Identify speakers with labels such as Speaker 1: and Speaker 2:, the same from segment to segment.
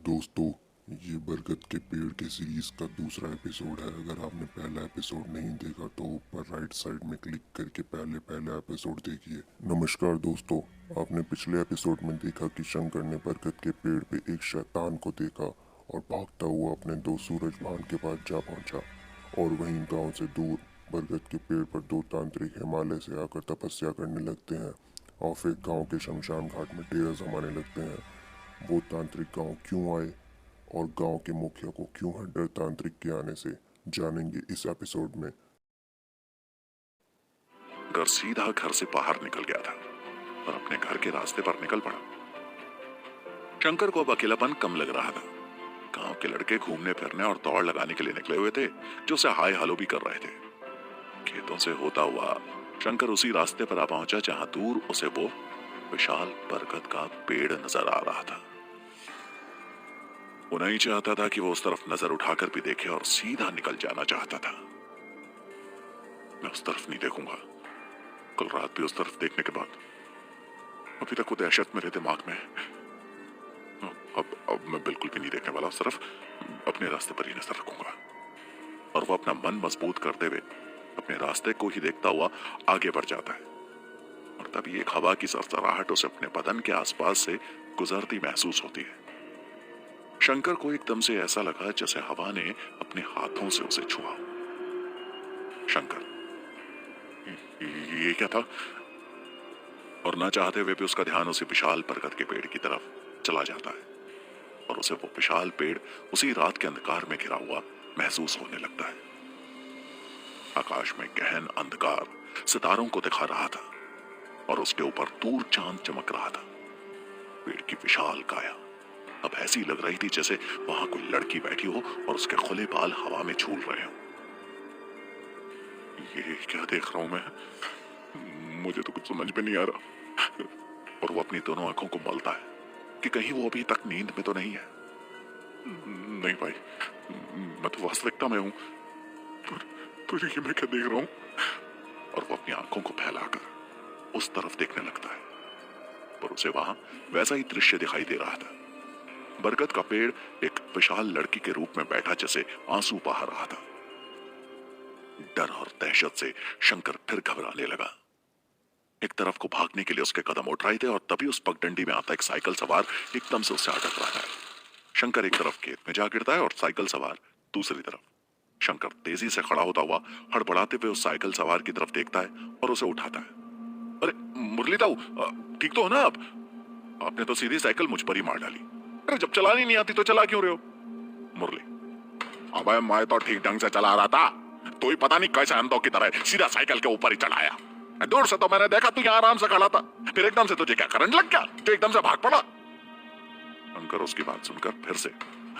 Speaker 1: दोस्तों, ये बरगद के पेड़ के सीरीज का दूसरा एपिसोड है। अगर आपने पहला एपिसोड नहीं देखा तो ऊपर राइट साइड में क्लिक करके पहला एपिसोड देखिए। नमस्कार दोस्तों, आपने पिछले एपिसोड में देखा कि शंकर ने बरगद के पेड़ पे एक शैतान को देखा और भागता हुआ अपने दो सूरज भान के पास जा पहुंचा। और वहीं गांव से दूर बरगद के पेड़ पर दो तांत्रिक हिमालय से आकर तपस्या करने लगते हैं और फिर गांव के शमशान घाट में डेरा जमाने लगते हैं। वो तांत्रिक गांव क्यों आए और गांव के मुखिया को क्यों है डर तांत्रिक के आने से, जानेंगे इस एपिसोड में।
Speaker 2: डर सीधा घर से बाहर निकल गया था और अपने घर के रास्ते पर निकल पड़ा। शंकर को अब अकेलापन कम लग रहा था। गांव के लड़के घूमने फिरने और दौड़ लगाने के लिए निकले हुए थे, जो उसे हाय हालो भी कर रहे थे। खेतों से होता हुआ शंकर उसी रास्ते पर आ पहुंचा जहां दूर उसे वो विशाल बरगद का पेड़ नजर आ रहा था। वो नहीं चाहता था कि वो उस तरफ नजर उठाकर भी देखे और सीधा निकल जाना चाहता था। मैं उस तरफ नहीं देखूंगा। कल रात भी उस तरफ देखने के बाद अभी तक वो दहशत मेरे दिमाग में है। अब मैं बिल्कुल भी नहीं देखने वाला उस तरफ। अपने रास्ते पर ही नजर रखूंगा। और वो अपना मन मजबूत करते हुए अपने रास्ते को ही देखता हुआ आगे बढ़ जाता है। और तभी एक हवा की सरसराहट उसे अपने बदन के आसपास से गुजरती महसूस होती है। शंकर को एकदम से ऐसा लगा जैसे हवा ने अपने हाथों से उसे छुआ। शंकर, ये क्या था? और ना चाहते हुए भी उसका ध्यान उसी विशाल बरगद के पेड़ की तरफ चला जाता है और उसे वो विशाल पेड़ उसी रात के अंधकार में घिरा हुआ महसूस होने लगता है। आकाश में गहन अंधकार सितारों को दिखा रहा था और उसके ऊपर दूर चांद चमक रहा था। पेड़ की विशाल काया अब ऐसी लग रही थी जैसे वहां कोई लड़की बैठी हो और उसके खुले बाल हवा में झूल रहे हो। ये क्या देख रहा हूं मैं? मुझे तो कुछ समझ में नहीं आ रहा। और वो अपनी दोनों आंखों को मलता है कि कहीं वो अभी तक नींद में तो नहीं है। नहीं भाई, मैं तो वास्तविकता में हूं। पर ये मैं क्या देख रहा हूं? और वो अपनी आंखों को फैलाकर उस तरफ देखने लगता है, पर उसे वहां वैसा ही दृश्य दिखाई दे रहा था। बरगद का पेड़ एक विशाल लड़की के रूप में बैठा जैसे आंसू बहा रहा था। डर और दहशत से शंकर फिर घबराने लगा। एक तरफ को भागने के लिए उसके कदम उठ रहे थे और तभी उस पगडंडी में आता एक साइकिल सवार एकदम से उससे अटक रहा है। शंकर एक तरफ खेत में जा गिरता है और साइकिल सवार दूसरी तरफ। शंकर तेजी से खड़ा होता हुआ हड़बड़ाते हुए उस साइकिल सवार की तरफ देखता है और उसे उठाता है। अरे मुरली ताऊ, ठीक तो हो ना आप? आपने तो सीधी साइकिल मुझ पर ही मार डाली। अरे जब चलानी नहीं आती तो चला क्यों रहे हो? मुरली, अबे मैं तो ठीक ढंग से चला रहा था, तो ही पता नहीं कैसे अंधों की तरह सीधा साइकिल के ऊपर ही चढ़ाया। दूर से तो मैंने देखा तू यहाँ आराम से खड़ा था, फिर एकदम से तुझे क्या करंट लग गया जो एकदम से भाग पड़ा? शंकर उसकी बात सुनकर फिर से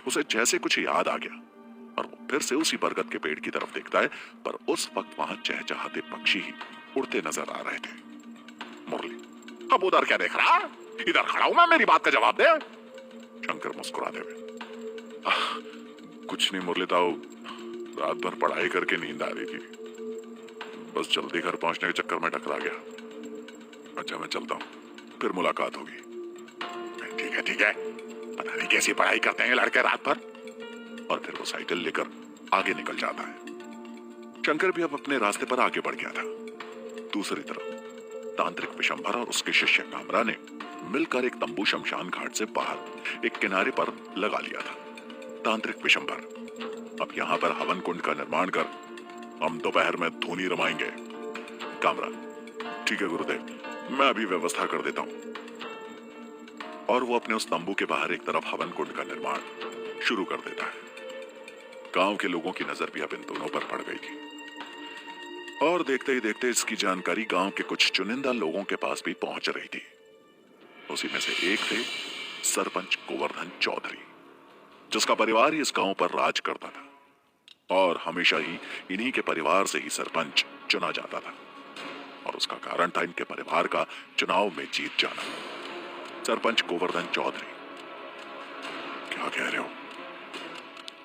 Speaker 2: उसे जैसे कुछ याद आ गया और वो फिर से उसी बरगद के पेड़ की तरफ देखता है, पर उस वक्त वहां चहचहाते पक्षी ही उड़ते नजर आ रहे थे। मुरली, अब उधर क्या देख रहा? इधर खड़ा हूं मैं, मेरी बात का जवाब दे। शंकर मुस्कुराते हुए, कुछ नहीं मुरली ताऊ, रात भर पढ़ाई करके नींद आ रही थी, बस जल्दी घर पहुंचने के चक्कर में टकरा गया। अच्छा मैं चलता हूं, फिर मुलाकात होगी। ठीक है, पता नहीं कैसी पढ़ाई करते हैं लड़के रात भर। और फिर वो साइकिल लेकर आगे निकल जाता है। शंकर भी अब अपने रास्ते पर आगे बढ़ गया था। दूसरी तरफ तांत्रिक विशंभर और उसके शिष्य कामरा ने मिलकर एक तंबू शमशान घाट से बाहर एक किनारे पर लगा लिया था। तांत्रिक विशंभर, अब यहाँ पर हवन कुंड का निर्माण कर हम दोपहर में धूनी रमाएंगे। कामरा, ठीक है गुरुदेव, मैं अभी व्यवस्था कर देता हूँ। और वो अपने उस तंबू के बाहर एक तरफ हवन कुंड का निर्माण शुरू कर देता है। गांव के लोगों की नजर भी अब इन दोनों पर पड़ गई थी और देखते ही देखते इसकी जानकारी गांव के कुछ चुनिंदा लोगों के पास भी पहुंच रही थी। उसी में से एक थे सरपंच गोवर्धन चौधरी, जिसका परिवार ही इस गांव पर राज करता था और हमेशा ही इन्हीं के परिवार से ही सरपंच चुना जाता था। और उसका कारण था इनके परिवार का चुनाव में जीत जाना। सरपंच गोवर्धन चौधरी, क्या कह रहे हो?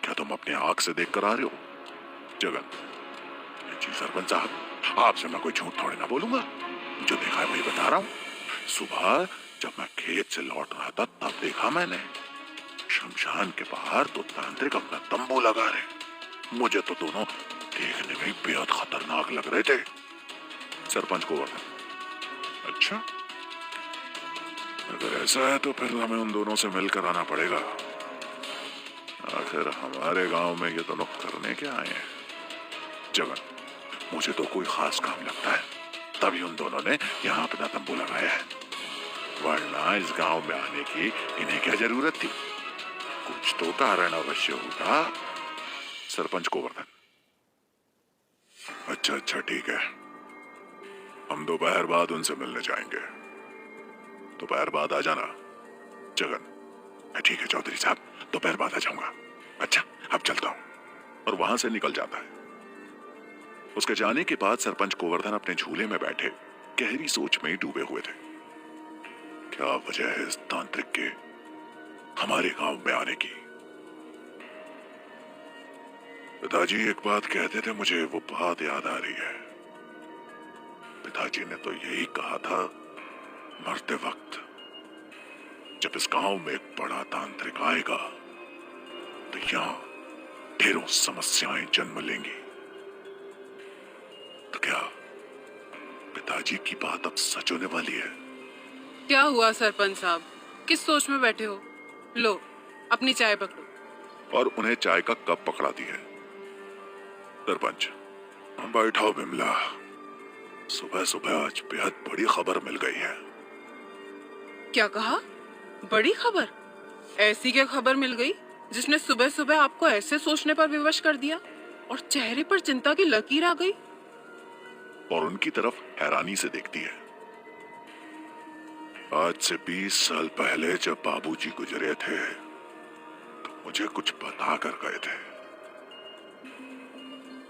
Speaker 2: क्या तुम अपने आंख से देखकर आ रहे हो? जगन, जी सरपंच साहब, आपसे मैं कोई झूठ थोड़े ना बोलूंगा, जो देखा है वही बता रहा हूं। सुबह जब मैं खेत से लौट रहा था तब देखा मैंने। शमशान के बाहर तो तांत्रिक अपना तंबू लगा रहे। मुझे तो दोनों देखने में ही बेहद खतरनाक लग रहे थे। सरपंच गोवर्धन, अच्छा, अगर ऐसा है तो फिर हमें उन दोनों से मिलकर आना पड़ेगा। आखिर हमारे गांव में ये दोनों करने क्या आए हैं? जगन, मुझे तो कोई खास काम लगता है, तभी उन दोनों ने यहाँ अपना तंबू लगाया है, वरना इस गांव में आने की इन्हें क्या जरूरत थी? कुछ तो कारण अवश्य होगा। सरपंच गोवर्धन, अच्छा अच्छा ठीक है, हम दोपहर बाद उनसे मिलने जाएंगे। दोपहर बाद आ जाना। जगन, ठीक है चौधरी साहब, दोपहर बाद आ जाऊंगा। अच्छा, अब चलता हूं। और वहां से निकल जाता है। उसके जाने के बाद सरपंच गोवर्धन अपने झूले में बैठे गहरी सोच में डूबे हुए थे। क्या वजह है इस तांत्रिक के हमारे गांव में आने की? पिताजी एक बात कहते थे, मुझे वो बात याद आ रही है। पिताजी ने तो यही कहा था, मरते वक्त जब इस गांव में एक बड़ा तांत्रिक आएगा तो यहां ढेरों समस्याएं जन्म लेंगी। तो क्या पिताजी की बात अब सच होने वाली है?
Speaker 3: क्या हुआ सरपंच साहब, किस सोच में बैठे हो? लो अपनी चाय पकड़ो।
Speaker 2: और उन्हें चाय का कप पकड़ा दी है। सरपंच, बैठाओ बिमला, सुबह सुबह आज बेहद बड़ी खबर मिल गई है।
Speaker 3: क्या कहा? बड़ी खबर? ऐसी क्या खबर मिल गई जिसने सुबह सुबह आपको ऐसे सोचने पर विवश कर दिया और चेहरे पर चिंता की लकीर आ गई?
Speaker 2: और उनकी तरफ हैरानी से देखती है। आज से 20 साल पहले जब बाबूजी गुजरे थे तो मुझे कुछ बता कर गए थे,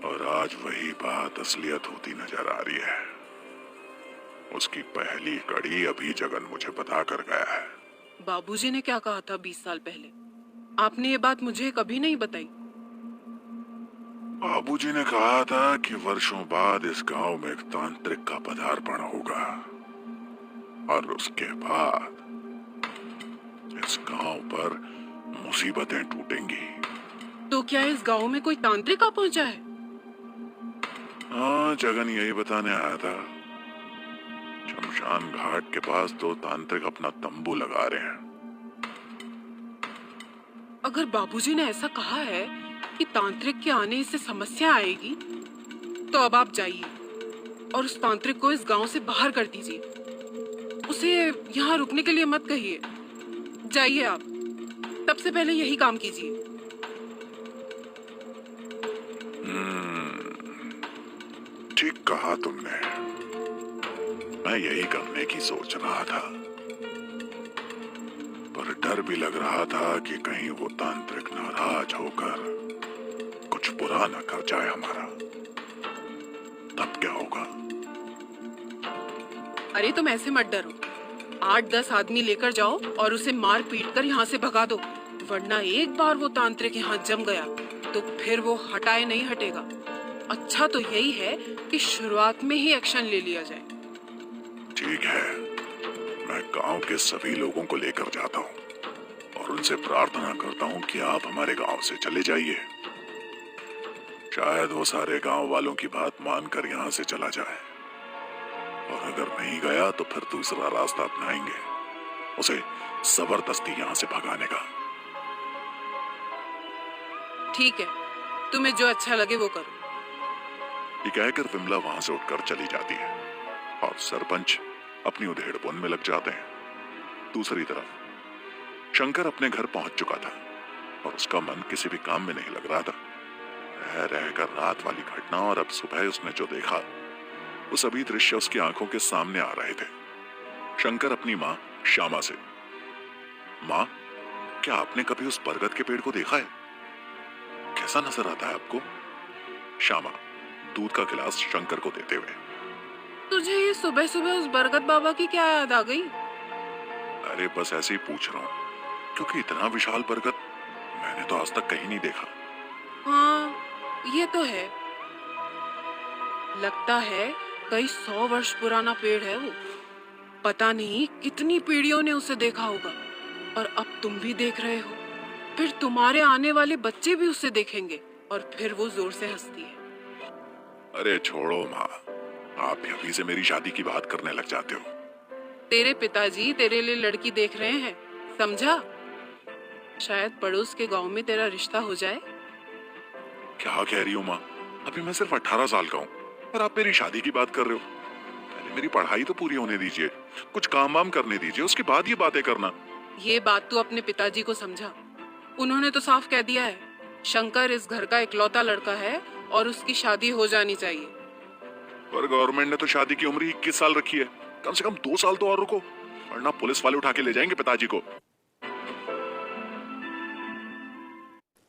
Speaker 2: और आज वही बात असलियत होती नजर आ रही है। उसकी पहली कड़ी अभी जगन मुझे बता कर गया है।
Speaker 3: बाबूजी ने क्या कहा था 20 साल पहले? आपने ये बात मुझे कभी नहीं बताई।
Speaker 2: बाबूजी ने कहा था कि वर्षों बाद इस गांव में एक तांत्रिक का पदार्पण होगा, और उसके बाद इस गांव पर मुसीबतें टूटेंगी।
Speaker 3: तो क्या इस गांव में कोई तांत्रिक आ पहुंचा है?
Speaker 2: हाँ, जगन यही बताने आया था। शमशान घाट के पास दो तांत्रिक अपना तंबू लगा रहे हैं।
Speaker 3: अगर बाबूजी ने ऐसा कहा है कि तांत्रिक के आने से समस्या आएगी, तो अब आप जाइए और उस तांत्रिक को इस गांव से बाहर कर दीजिए। उसे यहाँ रुकने के लिए मत कहिए। जाइए आप, सबसे पहले यही काम कीजिए।
Speaker 2: ठीक कहा तुमने, मैं यही करने की सोच रहा था, पर डर भी लग रहा था कि कहीं वो तांत्रिक नाराज होकर कुछ बुरा न कर जाए हमारा। तब क्या होगा?
Speaker 3: अरे तुम ऐसे मत डरो। 8-10 आदमी लेकर जाओ और उसे मार पीट कर यहाँ से भगा दो, वरना एक बार वो तांत्रिक यहाँ जम गया तो फिर वो हटाए नहीं हटेगा। अच्छा तो यही है कि शुरुआत में ही एक्शन ले लिया जाए।
Speaker 2: ठीक है, मैं गांव के सभी लोगों को लेकर जाता हूँ और उनसे प्रार्थना करता हूँ कि आप हमारे गांव से चले जाइए। शायद वो सारे गांव वालों की बात मानकर यहाँ से चला जाए, और अगर नहीं गया तो फिर दूसरा रास्ता अपनाएंगे, उसे जबरदस्ती यहाँ से भगाने का।
Speaker 3: ठीक है, तुम्हें जो अच्छा लगे वो करो।
Speaker 2: ये कहकर विमला वहां से उठकर चली जाती है और सरपंच अपनी उधेड़बुन में लग जाते हैं। दूसरी तरफ शंकर अपने घर पहुंच चुका था और उसका मन किसी भी काम में नहीं लग रहा था। रह रहकर रात वाली घटना और अब सुबह उसने जो देखा, वो सभी दृश्य उसकी आंखों के सामने आ रहे थे। शंकर अपनी माँ श्यामा से, माँ, क्या आपने कभी उस बरगद के पेड़ को देखा है? कैसा नजर आता है आपको? श्यामा दूध का गिलास शंकर को देते हुए,
Speaker 3: तुझे ये सुबह सुबह उस बरगद बाबा की क्या याद आ गई?
Speaker 2: अरे बस ऐसे ही पूछ रहा हूँ, क्योंकि इतना विशाल बरगद मैंने तो आज तक कहीं नहीं देखा।
Speaker 3: हाँ, ये तो है। लगता है कई 100 वर्ष पुराना पेड़ है वो। पता नहीं कितनी पीढ़ियों ने उसे देखा होगा और अब तुम भी देख रहे हो। फिर तुम्हारे आने वाले बच्चे भी उसे देखेंगे और फिर वो जोर से हंसती है।
Speaker 2: अरे छोड़ो माँ, आप भी अभी से मेरी शादी की बात करने लग जाते हो।
Speaker 3: तेरे पिताजी तेरे लिए लड़की देख रहे हैं, समझा? शायद पड़ोस के गांव में तेरा रिश्ता हो जाए।
Speaker 2: क्या कह रही हो माँ? अभी मैं सिर्फ 18 साल का हूँ और आप मेरी शादी की बात कर रहे हो। पहले मेरी पढ़ाई तो पूरी होने दीजिए, कुछ काम वाम करने दीजिए, उसके बाद ये बातें करना।
Speaker 3: ये बात तू अपने पिताजी को समझा। उन्होंने तो साफ कह दिया है, शंकर इस घर का इकलौता लड़का है और उसकी शादी हो जानी चाहिए।
Speaker 2: पर गवर्नमेंट ने तो शादी की उम्र 21 साल रखी है। कम से कम 2 साल तो और रुको, वरना पुलिस वाले उठा के ले जाएंगे पिताजी को।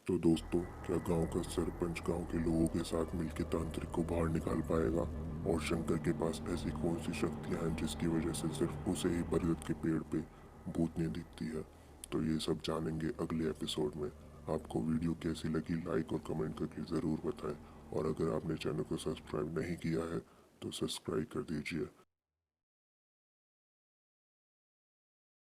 Speaker 1: तो दोस्तों, क्या गांव का सरपंच गांव के लोगों के साथ मिलकर तांत्रिक को बाहर निकाल पाएगा? और शंकर के पास ऐसी कौन सी शक्तियां हैं जिसकी वजह से सिर्फ उसे ही बरगद के पेड़ पे भूतनी दिखती है? तो ये सब जानेंगे अगले एपिसोड में। आपको वीडियो कैसी लगी, लाइक और कमेंट करके ज़रूर बताएं। और अगर आपने चैनल को सब्सक्राइब नहीं किया है तो सब्सक्राइब कर दीजिए।